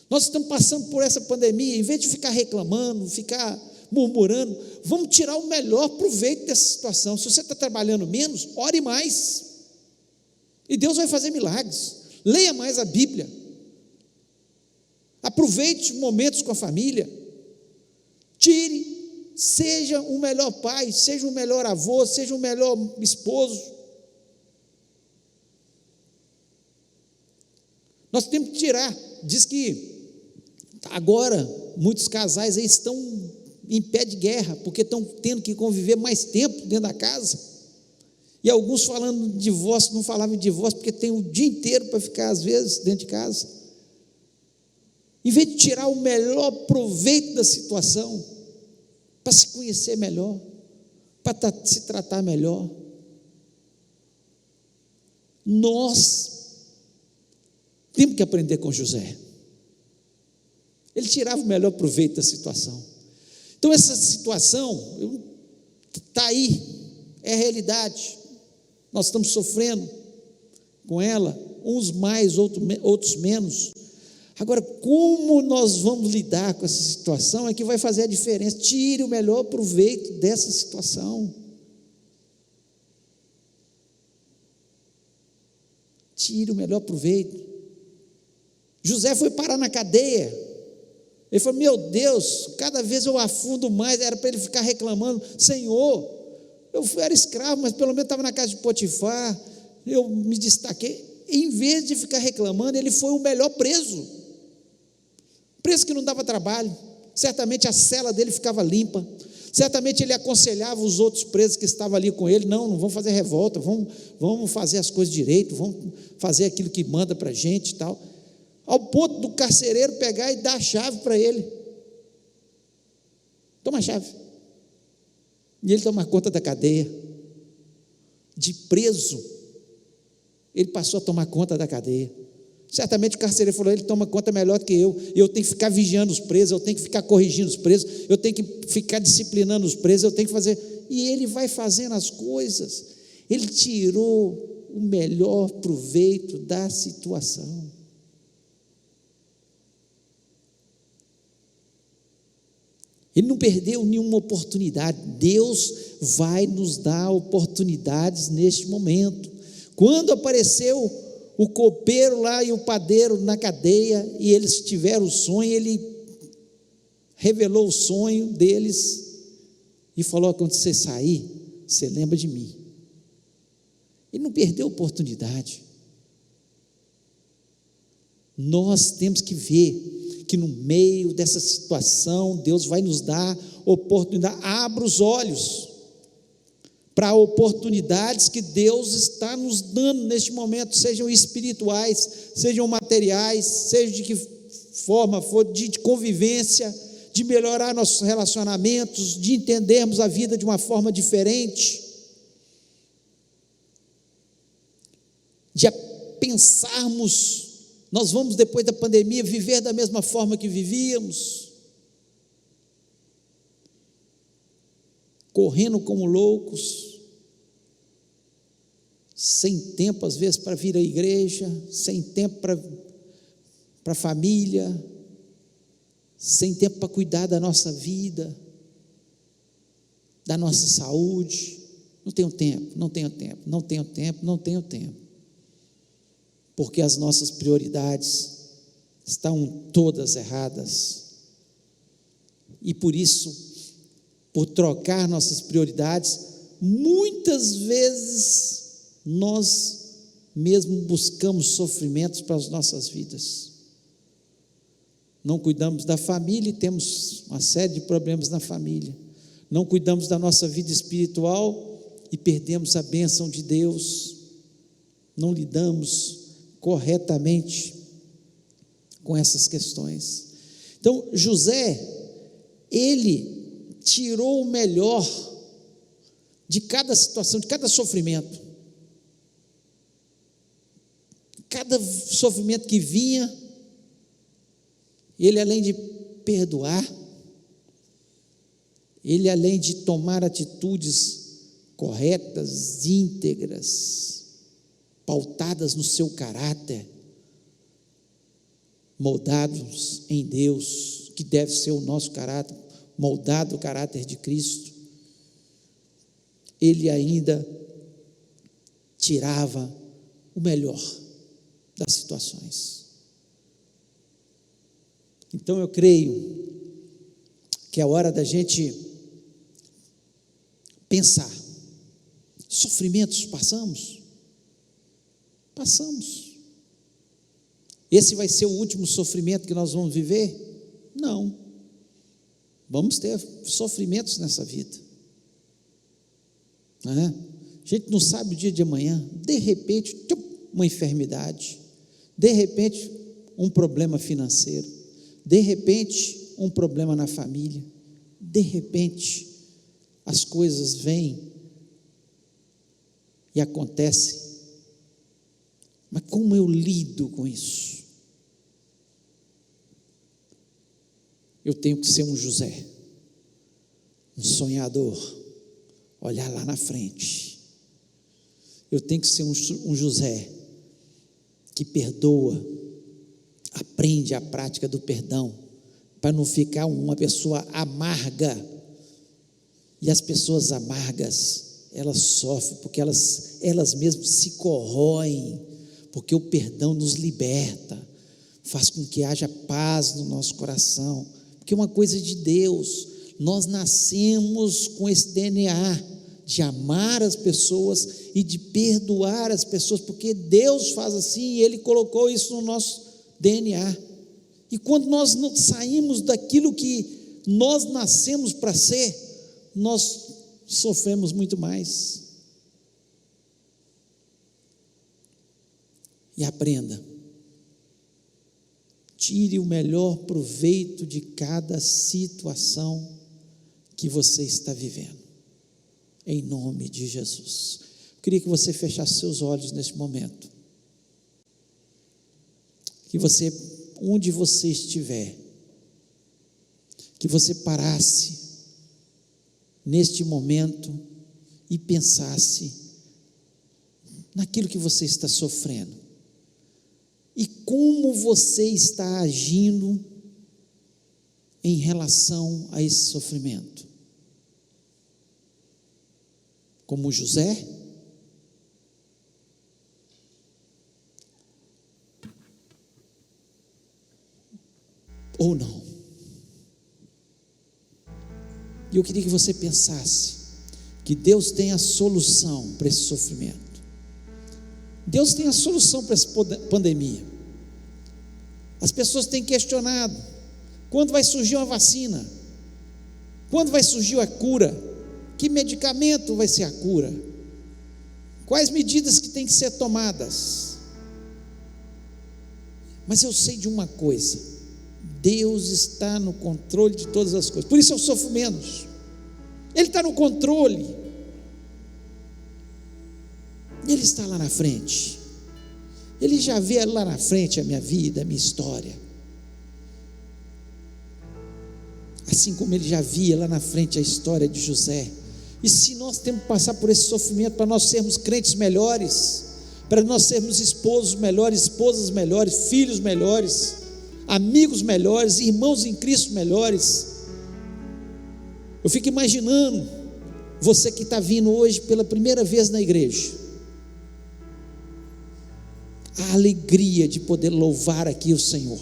S1: Nós estamos passando por essa pandemia, em vez de ficar reclamando, ficar murmurando, vamos tirar o melhor proveito dessa situação. Se você está trabalhando menos, ore mais, e Deus vai fazer milagres. Leia mais a Bíblia, aproveite momentos com a família, seja o melhor pai, seja o melhor avô, seja o melhor esposo. Nós temos que tirar. Diz que agora muitos casais aí estão em pé de guerra, porque estão tendo que conviver mais tempo dentro da casa. E alguns falando de divórcio, não falavam de divórcio, porque tem o dia inteiro para ficar, às vezes, dentro de casa. Em vez de tirar o melhor proveito da situação, para se conhecer melhor, para se tratar melhor, nós temos que aprender com José. Ele tirava o melhor proveito da situação. Então essa situação está aí, é a realidade. Nós estamos sofrendo com ela, uns mais, outros menos. Agora, como nós vamos lidar com essa situação é que vai fazer a diferença. Tire o melhor proveito dessa situação. Tire o melhor proveito. José foi parar na cadeia. Ele falou: meu Deus, cada vez eu afundo mais. Era para ele ficar reclamando: Senhor, eu era escravo, mas pelo menos estava na casa de Potifar, eu me destaquei. Em vez de ficar reclamando, ele foi o melhor preso que não dava trabalho. Certamente a cela dele ficava limpa, certamente ele aconselhava os outros presos que estavam ali com ele: não vamos fazer revolta, vamos fazer as coisas direito, vamos fazer aquilo que manda para a gente e tal, ao ponto do carcereiro pegar e dar a chave para ele: toma a chave. E ele toma conta da cadeia. De preso, ele passou a tomar conta da cadeia. Certamente o carcereiro falou: ele toma conta melhor do que eu tenho que ficar vigiando os presos, eu tenho que ficar corrigindo os presos, eu tenho que ficar disciplinando os presos, eu tenho que fazer. E ele vai fazendo as coisas. Ele tirou o melhor proveito da situação. Ele não perdeu nenhuma oportunidade. Deus vai nos dar oportunidades neste momento. Quando apareceu o copeiro lá e o padeiro na cadeia, e eles tiveram o sonho, ele revelou o sonho deles e falou: quando você sair, você lembra de mim. Ele não perdeu a oportunidade. Nós temos que ver que no meio dessa situação Deus vai nos dar oportunidade. Abra os olhos para oportunidades que Deus está nos dando neste momento, sejam espirituais, sejam materiais, seja de que forma for, de convivência, de melhorar nossos relacionamentos, de entendermos a vida de uma forma diferente, de pensarmos: nós vamos, depois da pandemia, viver da mesma forma que vivíamos, correndo como loucos, sem tempo às vezes para vir à igreja, sem tempo para a família, sem tempo para cuidar da nossa vida, da nossa saúde. Não tenho tempo, porque as nossas prioridades estão todas erradas, e por isso, por trocar nossas prioridades, muitas vezes nós mesmo buscamos sofrimentos para as nossas vidas. Não cuidamos da família e temos uma série de problemas na família. Não cuidamos da nossa vida espiritual e perdemos a bênção de Deus. Não lidamos corretamente com essas questões. Então, José, ele tirou o melhor de cada situação, de cada sofrimento. Cada sofrimento que vinha, ele, além de perdoar, ele, além de tomar atitudes corretas, íntegras, pautadas no seu caráter, moldados em Deus, que deve ser o nosso caráter, moldado o caráter de Cristo, ele ainda tirava o melhor das situações. Então eu creio que é hora da gente pensar. Sofrimentos passamos. Esse vai ser o último sofrimento que nós vamos viver? Não. Vamos ter sofrimentos nessa vida. A gente não sabe o dia de amanhã. De repente, uma enfermidade. De repente, um problema financeiro. De repente, um problema na família. De repente, as coisas vêm e acontecem. Mas como eu lido com isso? Eu tenho que ser um José, um sonhador, olhar lá na frente. Eu tenho que ser um José que perdoa, aprende a prática do perdão, para não ficar uma pessoa amarga. E as pessoas amargas, elas sofrem porque elas mesmas se corroem, porque o perdão nos liberta, faz com que haja paz no nosso coração, porque é uma coisa de Deus. Nós nascemos com esse DNA de amar as pessoas e de perdoar as pessoas, porque Deus faz assim e Ele colocou isso no nosso DNA. E quando nós não saímos daquilo que nós nascemos para ser, nós sofremos muito mais. E aprenda, tire o melhor proveito de cada situação que você está vivendo, em nome de Jesus. Eu queria que você fechasse seus olhos neste momento, que você, onde você estiver, que você parasse neste momento e pensasse naquilo que você está sofrendo e como você está agindo em relação a esse sofrimento. Como José? Ou não? E eu queria que você pensasse que Deus tem a solução para esse sofrimento. Deus tem a solução para essa pandemia. As pessoas têm questionado: quando vai surgir uma vacina? Quando vai surgir a cura? Que medicamento vai ser a cura? Quais medidas que têm que ser tomadas? Mas eu sei de uma coisa: Deus está no controle de todas as coisas. Por isso eu sofro menos. Ele está no controle. Ele está lá na frente. Ele já vê lá na frente a minha vida, a minha história. Assim como ele já via lá na frente a história de José. E se nós temos que passar por esse sofrimento para nós sermos crentes melhores, para nós sermos esposos melhores, esposas melhores, filhos melhores, amigos melhores, irmãos em Cristo melhores. Eu fico imaginando você que está vindo hoje pela primeira vez na igreja, a alegria de poder louvar aqui o Senhor.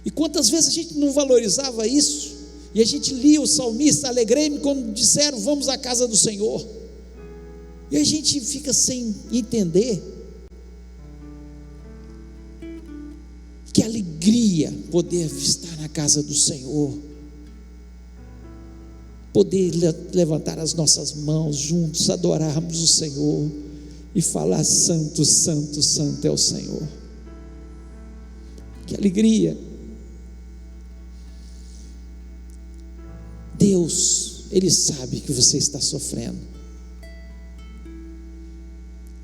S1: E quantas vezes a gente não valorizava isso, e a gente lia o salmista: alegrei-me quando disseram vamos à casa do Senhor, e a gente fica sem entender que alegria poder estar na casa do Senhor, poder levantar as nossas mãos juntos, adorarmos o Senhor e falar: santo, santo, santo é o Senhor. Que alegria! Deus, Ele sabe que você está sofrendo.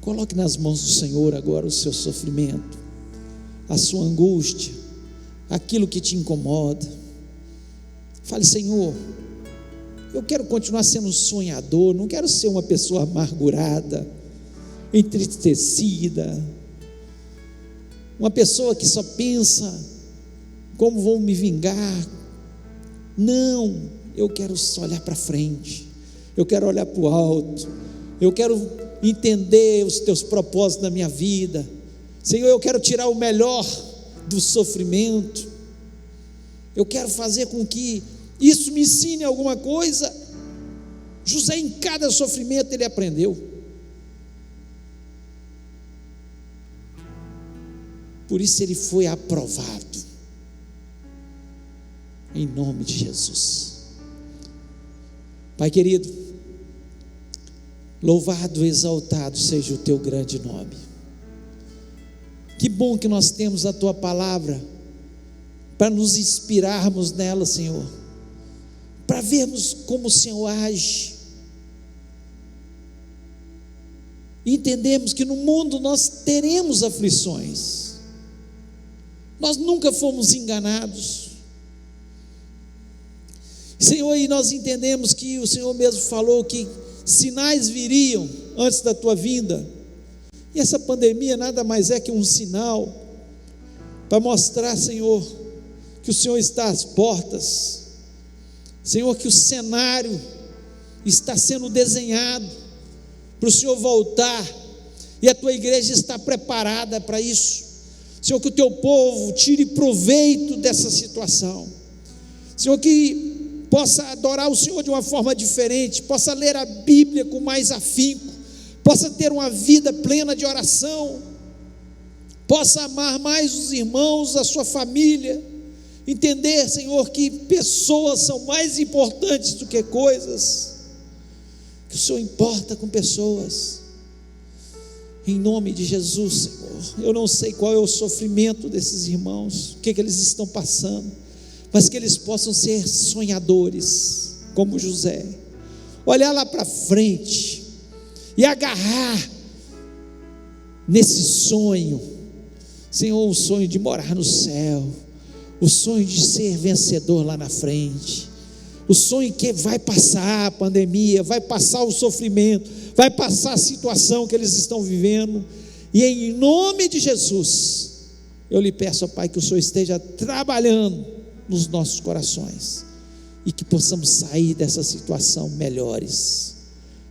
S1: Coloque nas mãos do Senhor agora o seu sofrimento, a sua angústia, aquilo que te incomoda. Fale: Senhor, eu quero continuar sendo um sonhador, não quero ser uma pessoa amargurada, entristecida, uma pessoa que só pensa como vou me vingar. Não, eu quero só olhar para frente, eu quero olhar para o alto, eu quero entender os teus propósitos na minha vida. Senhor, eu quero tirar o melhor do sofrimento, eu quero fazer com que isso me ensine alguma coisa. José, em cada sofrimento, ele aprendeu. por isso ele foi aprovado, em nome de Jesus. Pai querido, louvado, exaltado seja o teu grande nome. Que bom que nós temos a tua palavra para nos inspirarmos nela, Senhor, para vermos como o Senhor age. Entendemos que no mundo nós teremos aflições, nós nunca fomos enganados, Senhor, e nós entendemos que o Senhor mesmo falou que sinais viriam antes da tua vinda, e essa pandemia nada mais é que um sinal para mostrar, Senhor, que o Senhor está às portas, Senhor, que o cenário está sendo desenhado para o Senhor voltar, e a tua igreja está preparada para isso, Senhor, que o teu povo tire proveito dessa situação, Senhor, que possa adorar o Senhor de uma forma diferente, possa ler a Bíblia com mais afinco, possa ter uma vida plena de oração, possa amar mais os irmãos, a sua família, entender, Senhor, que pessoas são mais importantes do que coisas, que o Senhor importa com pessoas, em nome de Jesus, Senhor. Eu não sei qual é o sofrimento desses irmãos, o que eles estão passando, mas que eles possam ser sonhadores, como José, olhar lá para frente, e agarrar nesse sonho, Senhor, o sonho de morar no céu, o sonho de ser vencedor lá na frente, o sonho que vai passar a pandemia, vai passar o sofrimento, vai passar a situação que eles estão vivendo, e em nome de Jesus, eu lhe peço, ó Pai, que o Senhor esteja trabalhando nos nossos corações, e que possamos sair dessa situação melhores.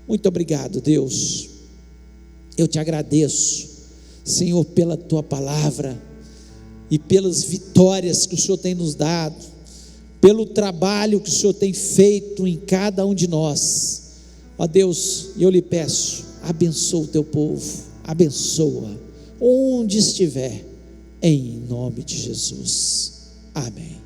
S1: Muito obrigado, Deus, eu te agradeço, Senhor, pela tua palavra, e pelas vitórias que o Senhor tem nos dado, pelo trabalho que o Senhor tem feito em cada um de nós, ó Deus, eu lhe peço, abençoa o teu povo, abençoa, onde estiver, em nome de Jesus, amém.